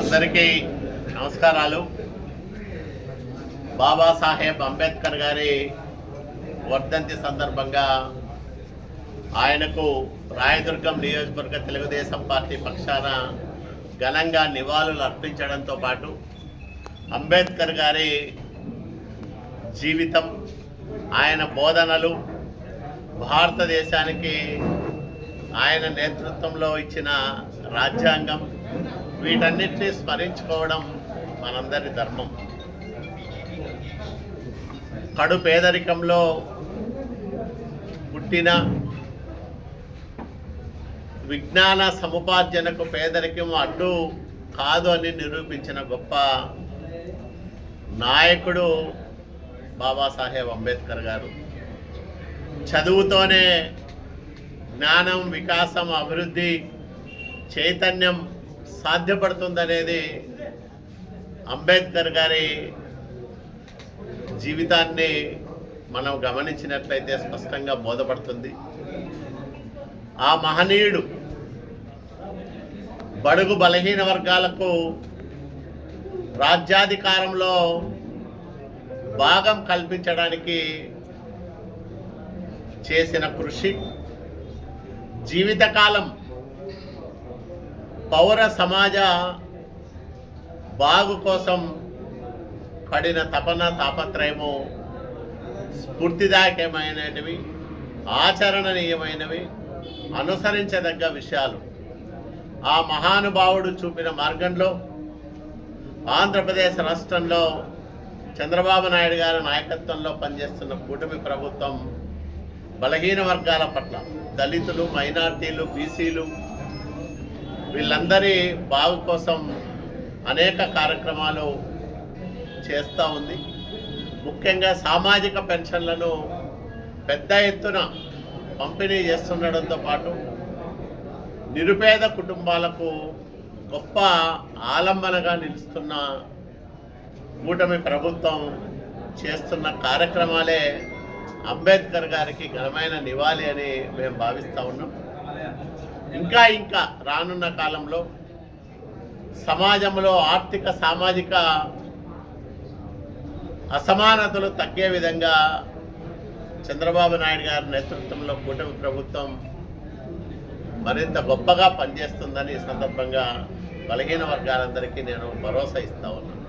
అందరికీ నమస్కారాలు. బాబాసాహెబ్ అంబేద్కర్ గారి వర్ధంతి సందర్భంగా ఆయనకు రాయదుర్గం నియోజకవర్గ తెలుగుదేశం పార్టీ పక్షాన ఘనంగా నివాళులు అర్పించడంతో పాటు అంబేద్కర్ గారి జీవితం, ఆయన బోధనలు, భారతదేశానికి ఆయన నేతృత్వంలో ఇచ్చిన రాజ్యాంగం, వీటన్నిటినీ స్మరించుకోవడం మనందరి ధర్మం. కడు పేదరికంలో పుట్టిన, విజ్ఞాన సముపార్జనకు పేదరికం అడ్డు కాదు అని నిరూపించిన గొప్ప నాయకుడు బాబాసాహెబ్ అంబేద్కర్ గారు. చదువుతోనే జ్ఞానం, వికాసం, అభివృద్ధి, చైతన్యం సాధ్యపడుతుందనేది అంబేద్కర్ గారి జీవితాన్ని మనం గమనించినట్లయితే స్పష్టంగా బోధపడుతుంది. ఆ మహనీయుడు బడుగు బలహీన వర్గాలకు రాజ్యాధికారంలో భాగం కల్పించడానికి చేసిన కృషి, జీవితకాలం పౌర సమాజ బాగు కోసం పడిన తపన, తాపత్రయము స్ఫూర్తిదాయకమైనవి, ఆచరణీయమైనవి, అనుసరించదగ్గ విషయాలు. ఆ మహానుభావుడు చూపిన మార్గంలో ఆంధ్రప్రదేశ్ రాష్ట్రంలో చంద్రబాబు నాయుడు గారి నాయకత్వంలో పనిచేస్తున్న కూటమి ప్రభుత్వం బలహీన వర్గాల పట్ల, దళితులు, మైనార్టీలు, బీసీలు, వీళ్ళందరి బాగు కోసం అనేక కార్యక్రమాలు చేస్తూ ఉంది. ముఖ్యంగా సామాజిక పెన్షన్లను పెద్ద ఎత్తున పంపిణీ చేస్తుండడంతో పాటు నిరుపేద కుటుంబాలకు గొప్ప ఆలంబనగా నిలుస్తున్న కూటమి ప్రభుత్వం చేస్తున్న కార్యక్రమాలే అంబేద్కర్ గారికి ఘనమైన నివాళి అని మేము భావిస్తూ ఉన్నాం. ఇంకా రానున్న కాలంలో సమాజంలో ఆర్థిక, సామాజిక అసమానతలు తగ్గే విధంగా చంద్రబాబు నాయుడు గారి నేతృత్వంలో కూటమి ప్రభుత్వం మరింత గొప్పగా పనిచేస్తుందని ఈ సందర్భంగా బలహీన వర్గాలందరికీ నేను భరోసా ఇస్తా ఉన్నాను.